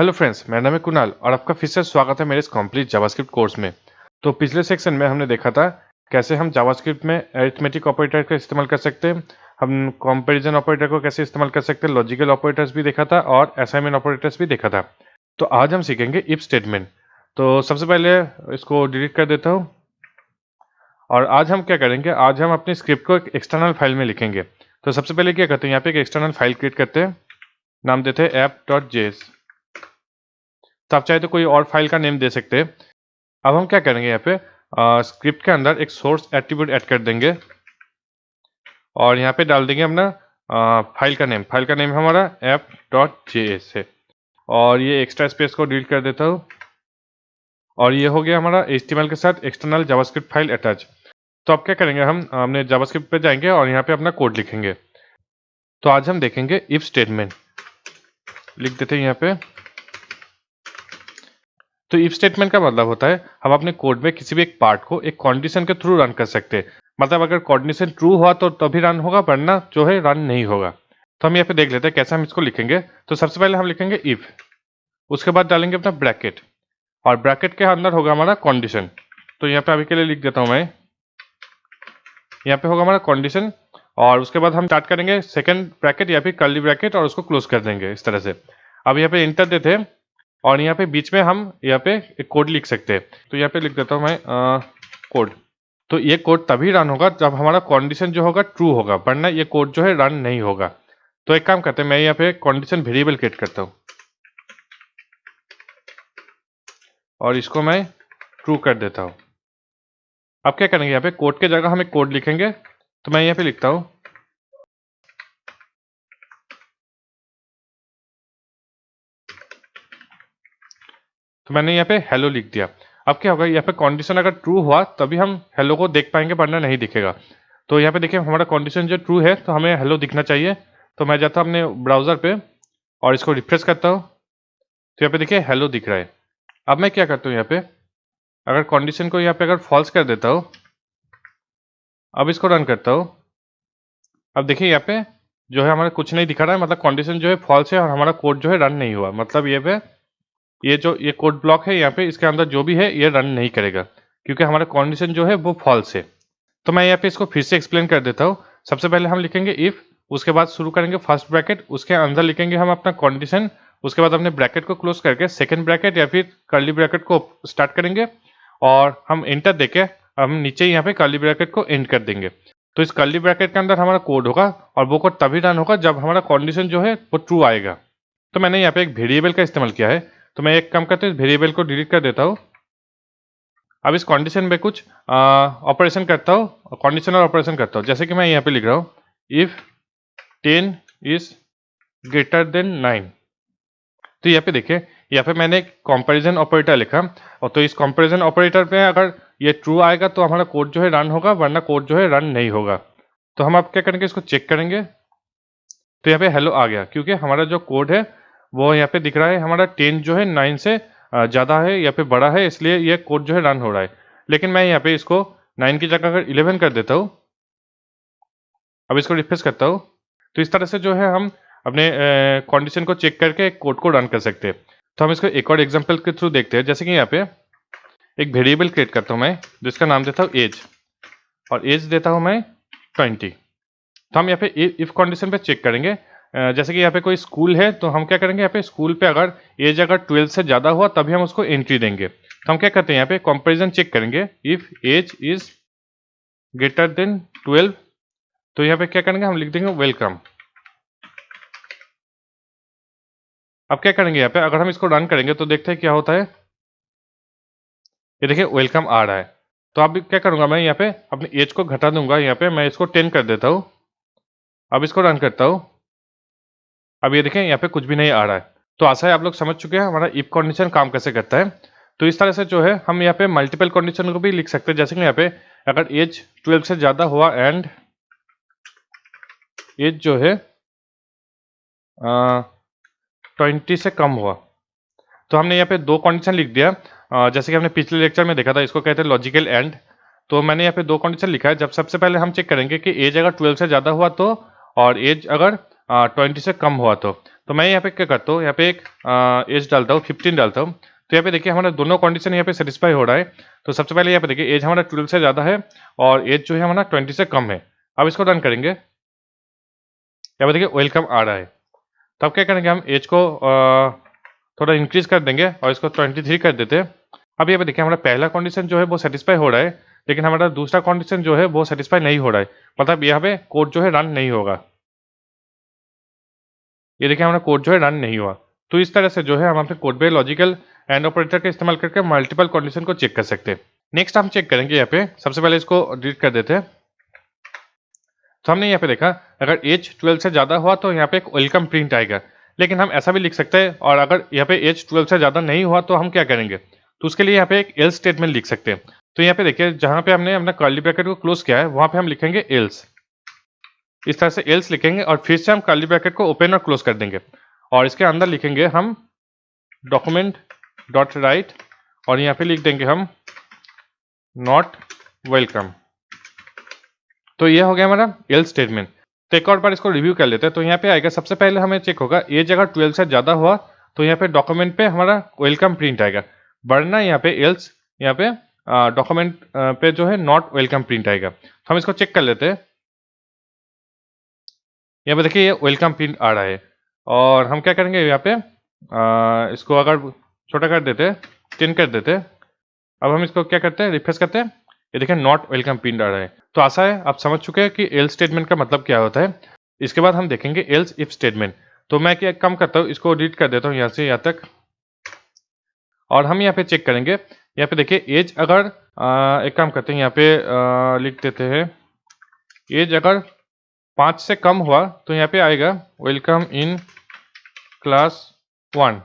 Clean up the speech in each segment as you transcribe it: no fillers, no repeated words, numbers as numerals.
Hello friends, मेरा नाम है कुणाल और आपका फिर से स्वागत है मेरे इस कंप्लीट जावास्क्रिप्ट कोर्स में। तो पिछले सेक्शन में हमने देखा था कैसे हम जावास्क्रिप्ट में अरिथमेटिक ऑपरेटर का इस्तेमाल कर सकते हैं, हम कंपैरिजन ऑपरेटर को कैसे इस्तेमाल कर सकते हैं, लॉजिकल ऑपरेटर्स भी देखा था और असाइनमेंट ऑपरेटर्स भी देखा था। तो आज हम सीखेंगे इफ स्टेटमेंट। तो सबसे पहले इसको डिलीट कर देता हूँ और आज हम क्या करेंगे, आज हम अपनी स्क्रिप्ट को एक एक्सटर्नल फाइल में लिखेंगे। तो सबसे पहले क्या करते हैं, यहाँ पे एक एक्सटर्नल फाइल क्रिएट करते हैं, नाम देते हैं app.js। तो आप चाहे तो कोई और फाइल का नेम दे सकते हैं। अब हम क्या करेंगे, यहाँ पे स्क्रिप्ट के अंदर एक सोर्स एट्रीब्यूट ऐड कर देंगे और यहाँ पे डाल देंगे अपना फाइल का नेम। फाइल का नेम हमारा app.js है और ये एक्स्ट्रा स्पेस को डिलीट कर देता हूँ और ये हो गया हमारा HTML के साथ एक्सटर्नल जावास्क्रिप्ट फाइल अटैच। तो अब क्या करेंगे, हम अपने जावास्क्रिप्ट पे जाएंगे और यहाँ पे अपना कोड लिखेंगे। तो आज हम देखेंगे इफ स्टेटमेंट, लिख देते हैं यहाँ पे। तो इफ स्टेटमेंट का मतलब होता है हम अपने कोड में किसी भी एक पार्ट को एक कंडीशन के थ्रू रन कर सकते हैं। मतलब अगर कंडीशन ट्रू हुआ तो तभी रन होगा, वरना जो है रन नहीं होगा। तो हम यहाँ पे देख लेते हैं कैसे हम इसको लिखेंगे। तो सबसे पहले हम लिखेंगे इफ, उसके बाद डालेंगे अपना ब्रैकेट और ब्रैकेट के अंदर होगा हमारा कंडीशन। तो यहाँ पे अभी के लिए लिख देता हूँ मैं, यहाँ पे होगा हमारा कंडीशन और उसके बाद हम स्टार्ट करेंगे सेकेंड ब्रैकेट या फिर कर्ली ब्रैकेट और उसको क्लोज कर देंगे इस तरह से। अब यहाँ पे इंटर देते हैं और यहाँ पे बीच में हम यहाँ पे एक कोड लिख सकते हैं। तो यहाँ पे लिख देता हूँ मैं कोड। तो ये कोड तभी रन होगा जब हमारा कंडीशन जो होगा ट्रू होगा, वरना ये कोड जो है रन नहीं होगा। तो एक काम करते हैं, मैं यहाँ पे कंडीशन वेरिएबल क्रिएट करता हूँ और इसको मैं ट्रू कर देता हूँ। अब क्या करेंगे, यहाँ पे कोड के जगह हम एक कोड लिखेंगे। तो मैं यहाँ पे लिखता हूँ तो मैंने यहाँ पे हेलो लिख दिया। अब क्या होगा, यहाँ पे कंडीशन अगर ट्रू हुआ तभी हम हेलो को देख पाएंगे, वरना नहीं दिखेगा। तो यहाँ पे देखिए हमारा कंडीशन जो ट्रू है तो हमें हेलो दिखना चाहिए। तो मैं जाता हूँ अपने ब्राउजर पे और इसको रिफ्रेश करता हूँ। तो यहाँ पे देखिए हेलो दिख रहा है। अब मैं क्या करता हूँ, यहाँ पे अगर कंडीशन को यहाँ पे अगर फॉल्स कर देता हूँ, अब इसको रन करता हूँ। अब देखिए यहाँ पे जो है हमारा कुछ नहीं दिखा रहा है, मतलब कंडीशन जो है फॉल्स है और हमारा कोड जो है रन नहीं हुआ। मतलब ये जो ये कोड ब्लॉक है यहाँ पे, इसके अंदर जो भी है ये रन नहीं करेगा क्योंकि हमारा कंडीशन जो है वो फॉल्स है। तो मैं यहाँ पे इसको फिर से एक्सप्लेन कर देता हूँ। सबसे पहले हम लिखेंगे इफ, उसके बाद शुरू करेंगे फर्स्ट ब्रैकेट, उसके अंदर लिखेंगे हम अपना कंडीशन, उसके बाद अपने ब्रैकेट को क्लोज करके सेकंड ब्रैकेट या फिर कर्ली ब्रैकेट को स्टार्ट करेंगे और हम एंटर देके हम नीचे यहाँ पे कर्ली ब्रैकेट को एंड कर देंगे। तो इस कर्ली ब्रैकेट के अंदर हमारा कोड होगा और वो कोड तभी रन होगा जब हमारा कंडीशन जो है वो ट्रू आएगा। तो मैंने यहाँ पे एक वेरिएबल का इस्तेमाल किया है। तो मैं एक काम करता हूँ, वेरिएबल को डिलीट कर देता हूँ। अब इस कंडीशन में कुछ ऑपरेशन करता हूँ, कंडीशनल ऑपरेशन करता हूँ। जैसे कि मैं यहाँ पे लिख रहा हूँ इफ 10 इज ग्रेटर देन 9। तो यहाँ पे देखिए, यहाँ पे मैंने एक कंपैरिजन ऑपरेटर लिखा और तो इस कंपैरिजन ऑपरेटर पे अगर ये ट्रू आएगा तो हमारा कोड जो है रन होगा, वरना कोड जो है रन नहीं होगा। तो हम अब क्या करेंगे, इसको चेक करेंगे। तो यहाँ पे हेलो आ गया क्योंकि हमारा जो कोड है वो यहाँ पे दिख रहा है हमारा 10 जो है 9 से ज़्यादा है या फिर बड़ा है, इसलिए ये कोड जो है रन हो रहा है। लेकिन मैं यहाँ पे इसको 9 की जगह अगर 11 कर देता हूँ, अब इसको रिफ्रेश करता हूँ, तो इस तरह से जो है हम अपने कंडीशन को चेक करके कोड को रन कर सकते हैं। तो हम इसको एक और एग्जाम्पल के थ्रू देखते हैं। जैसे कि यहाँ पे एक वेरिएबल क्रिएट करता हूँ मैं, जिसका नाम देता हूँ एज और एज देता हूँ मैं 20। तो हम यहाँ पे इफ कंडीशन पे चेक करेंगे। जैसे कि यहाँ पे कोई स्कूल है तो हम क्या करेंगे, यहाँ पे स्कूल पे अगर एज अगर 12 से ज़्यादा हुआ तभी हम उसको एंट्री देंगे। तो हम क्या करते हैं, यहाँ पे कंपैरिजन चेक करेंगे if age is greater than 12। तो यहाँ पे क्या करेंगे, हम लिख देंगे वेलकम। अब क्या करेंगे, यहाँ पे अगर हम इसको रन करेंगे तो देखते हैं क्या होता है। ये देखिए वेलकम आ रहा है। तो अब क्या करूँगा, मैं यहाँ पे अपनी एज को घटा दूंगा। यहाँ पे मैं इसको 10 कर देता हूँ। अब इसको रन करता हूँ। अब ये देखें यहाँ पे कुछ भी नहीं आ रहा है। तो आशा है आप लोग समझ चुके हैं हमारा इफ कंडीशन काम कैसे करता है। तो इस तरह से जो है हम यहाँ पे मल्टीपल कंडीशन को भी लिख सकते हैं। जैसे कि यहाँ पे अगर एज 12 से ज़्यादा हुआ एंड एज जो है 20 से कम हुआ, तो हमने यहाँ पे दो कंडीशन लिख दिया। जैसे कि हमने पिछले लेक्चर में देखा था, इसको कहते हैं लॉजिकल एंड। तो मैंने यहाँ पे दो कंडीशन लिखा है। जब सबसे पहले हम चेक करेंगे कि एज अगर 12 से ज़्यादा हुआ तो, और एज अगर 20 से कम हुआ तो तो मैं यहाँ पे क्या करता हूँ, यहाँ पे एक एज डालता हूँ, 15 डालता हूँ। तो यहाँ पे देखिए हमारा दोनों कंडीशन यहाँ पे सेटिस्फाई हो रहा है। तो सबसे पहले यहाँ पे देखिए एज हमारा 12 से ज़्यादा है और एज जो है हमारा 20 से कम है। अब इसको रन करेंगे, यहाँ पे देखिए वेलकम आ रहा है। तो अब क्या करेंगे, हम एज को थोड़ा इंक्रीज कर देंगे और इसको 23 कर देते हैं। अब यहाँ पे देखिए हमारा पहला कंडीशन जो है वो सेटिस्फाई हो रहा है, लेकिन हमारा दूसरा कंडीशन जो है वो सेटिस्फाई नहीं हो रहा है, मतलब यहाँ पे कोड जो है रन नहीं होगा। ये देखिए हमारा कोड जो है रन नहीं हुआ। तो इस तरह से जो है हम अपने कोड पे लॉजिकल एंड ऑपरेटर का इस्तेमाल करके मल्टीपल कंडीशन को चेक कर सकते हैं। नेक्स्ट हम चेक करेंगे, यहाँ पे सबसे पहले इसको डिलीट कर देते हैं। तो हमने यहाँ पे देखा अगर एज 12 से ज़्यादा हुआ तो यहाँ पे एक वेलकम प्रिंट आएगा, लेकिन हम ऐसा भी लिख सकते हैं, और अगर यहाँ पे एज 12 से ज़्यादा नहीं हुआ तो हम क्या करेंगे, तो उसके लिए यहाँ पे एक एल्स स्टेटमेंट लिख सकते हैं। तो यहाँ पे देखिए जहाँ पे हमने अपना कर्ली ब्रैकेट को क्लोज किया है वहाँ पे हम लिखेंगे एल्स। इस तरह से एल्स लिखेंगे और फिर से हम कर्ली ब्रैकेट को ओपन और क्लोज कर देंगे, और इसके अंदर लिखेंगे हम डॉक्यूमेंट डॉट राइट, और यहाँ पे लिख देंगे हम नॉट वेलकम। तो ये हो गया हमारा एल्स स्टेटमेंट। तो एक और बार इसको रिव्यू कर लेते हैं। तो यहाँ पे आएगा, सबसे पहले हमें चेक होगा एज अगर 12 से ज़्यादा हुआ तो यहाँ पे डॉक्यूमेंट पे हमारा वेलकम प्रिंट आएगा, वरना यहाँ पे एल्स यहाँ पे डॉक्यूमेंट पे जो है नॉट वेलकम प्रिंट आएगा। तो हम इसको चेक कर लेते हैं। यहाँ पे देखिए ये वेलकम प्रिंट आ रहा है, और हम क्या करेंगे यहाँ पे इसको अगर छोटा कर देते हैं, 10 कर देते हैं। अब हम इसको क्या करते हैं, रिफ्रेश करते हैं, ये देखिए नॉट वेलकम प्रिंट आ रहा है। तो आशा है आप समझ चुके हैं कि एल्स स्टेटमेंट का मतलब क्या होता है। इसके बाद हम देखेंगे एल्स इफ स्टेटमेंट। तो मैं क्या काम करता हूँ, इसको डिलीट कर देता हूँ यहाँ से यहाँ तक, और हम यहाँ पे चेक करेंगे। यहाँ पे देखिए एज अगर एक काम करते हैं, यहाँ पे लिख देते हैं एज अगर 5 से कम हुआ तो यहाँ पे आएगा वेलकम इन क्लास 1।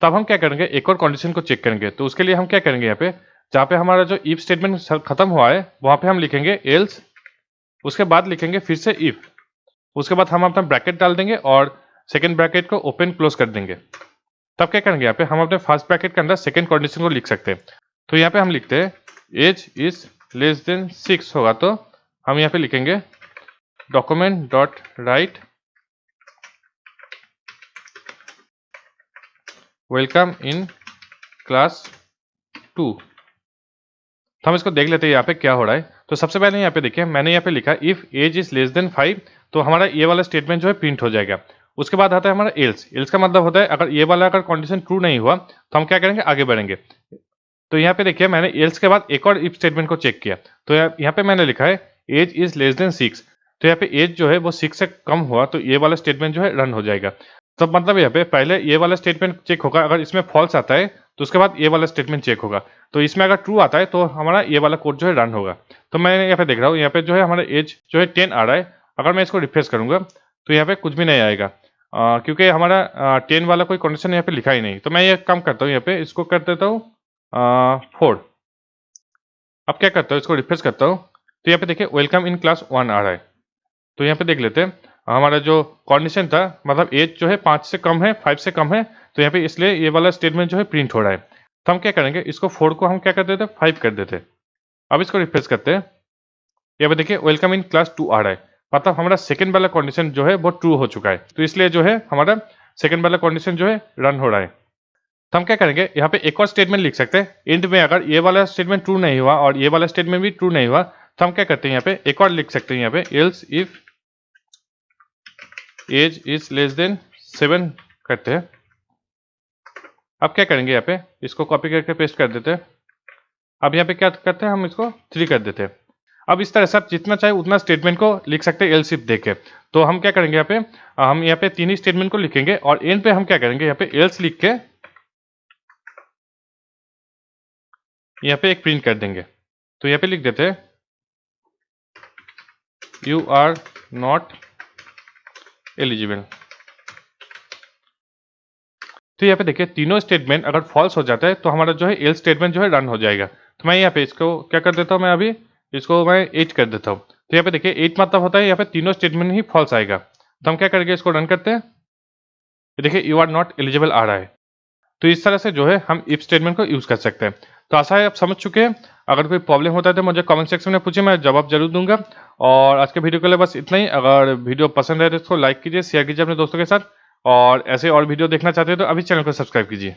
तब हम क्या करेंगे, एक और कंडीशन को चेक करेंगे। तो उसके लिए हम क्या करेंगे, यहाँ पे जहाँ पे हमारा जो इफ स्टेटमेंट खत्म हुआ है वहाँ पे हम लिखेंगे एल्स, उसके बाद लिखेंगे फिर से इफ, उसके बाद हम अपना ब्रैकेट डाल देंगे और सेकेंड ब्रैकेट को ओपन क्लोज कर देंगे। तब क्या करेंगे, यहाँ पे हम अपने फर्स्ट ब्रैकेट के अंदर सेकेंड कंडीशन को लिख सकते हैं। तो यहाँ पे हम लिखते हैं एज इज लेस देन 6 होगा, तो हम यहाँ पे लिखेंगे document dot right welcome in class 2। तो हम इसको देख लेते हैं यहाँ पे क्या हो रहा है। तो सबसे पहले यहाँ पे देखिए मैंने यहाँ पे लिखा if age is less than 5, तो हमारा ये वाला स्टेटमेंट जो है प्रिंट हो जाएगा। उसके बाद आता है हमारा एल्स। एल्स का मतलब होता है अगर ये वाला अगर कंडीशन ट्रू नहीं हुआ तो हम क्या करेंगे, आगे बढ़ेंगे। तो यहाँ पे देखिए मैंने एल्स के बाद एक और इफ स्टेटमेंट को चेक किया। तो यहाँ पे मैंने लिखा है एज इज लेस देन 6, तो यहाँ पे एज जो है वो 6 से कम हुआ तो ये वाला स्टेटमेंट जो है रन हो जाएगा। तो मतलब यहाँ पे पहले ये वाला स्टेटमेंट चेक होगा, अगर इसमें फॉल्स आता है तो उसके बाद ये वाला स्टेटमेंट चेक होगा। तो इसमें अगर ट्रू आता है तो हमारा ये वाला कोड जो है रन होगा। तो मैं यहाँ पे देख रहा हूँ, यहाँ पे जो है हमारा एज जो है 10 आ रहा है। अगर मैं इसको रिफ्रेश करूंगा तो यहाँ पे कुछ भी नहीं आएगा, क्योंकि हमारा 10 वाला कोई कंडीशन यहाँ पे लिखा ही नहीं। तो मैं ये काम करता हूँ, यहाँ पे इसको कर देता हूँ 4। अब क्या करता हूँ, इसको रिफ्रेश करता हूँ, तो यहाँ पे देखिए वेलकम इन क्लास 1 आ रहा है। तो यहाँ पे देख लेते हैं हमारा जो कंडीशन था, मतलब एज जो है 5 से कम है, 5 से कम है, तो यहाँ पे इसलिए ये वाला स्टेटमेंट जो है प्रिंट हो रहा है। तो हम क्या करेंगे, इसको 4 को हम क्या कर देते हैं, 5 कर देते हैं। अब इसको रिफ्रेश करते हैं, यहाँ पे देखिए वेलकम इन क्लास 2 आ रहा है, मतलब हमारा सेकंड वाला कंडीशन जो है वो ट्रू हो चुका है। तो इसलिए जो है हमारा सेकंड वाला कंडीशन जो है रन हो रहा है। तो हम क्या करेंगे, यहाँ पे एक और स्टेटमेंट लिख सकते हैं। एंड में अगर ये वाला स्टेटमेंट ट्रू नहीं हुआ और ये वाला स्टेटमेंट भी ट्रू नहीं हुआ तो हम क्या करते हैं, यहाँ पे एक और लिख सकते हैं, यहाँ पे else if age is less than 7 करते हैं। अब क्या करेंगे, यहाँ पे इसको कॉपी करके पेस्ट कर देते हैं। अब यहाँ पे क्या करते हैं, हम इसको 3 कर देते हैं। अब इस तरह से आप जितना चाहे उतना स्टेटमेंट को लिख सकते हैं एल्स इफ देके। तो हम क्या करेंगे, यहाँ पे हम यहाँ पे 3 ही स्टेटमेंट को लिखेंगे और एंड पे हम क्या करेंगे, यहाँ पे एल्स लिख के यहाँ पे एक प्रिंट कर देंगे। तो यहाँ पे लिख देते हैं यू आर नॉट एलिजिबल। तो यहाँ पे देखिए तीनों स्टेटमेंट अगर फॉल्स हो जाता है तो हमारा जो है एल्स स्टेटमेंट जो है रन हो जाएगा। तो मैं यहाँ पे इसको क्या कर देता हूँ, मैं अभी इसको मैं 8 कर देता हूँ। तो यहाँ पे देखिए 8 मतलब होता है यहाँ पे तीनों स्टेटमेंट ही फॉल्स आएगा। तो हम क्या करेंगे, इसको रन करते हैं, देखिए यू आर नॉट एलिजिबल आ रहा है। तो इस तरह से जो है हम इफ स्टेटमेंट को यूज़ कर सकते हैं। तो आशा है आप समझ चुके हैं। अगर कोई प्रॉब्लम होता है तो मुझे कमेंट सेक्शन में पूछिए, मैं जवाब जरूर दूंगा। और आज के वीडियो के लिए बस इतना ही। अगर वीडियो पसंद है तो इसको लाइक कीजिए, शेयर कीजिए अपने दोस्तों के साथ, और ऐसे और वीडियो देखना चाहते हो तो अभी चैनल को सब्सक्राइब कीजिए।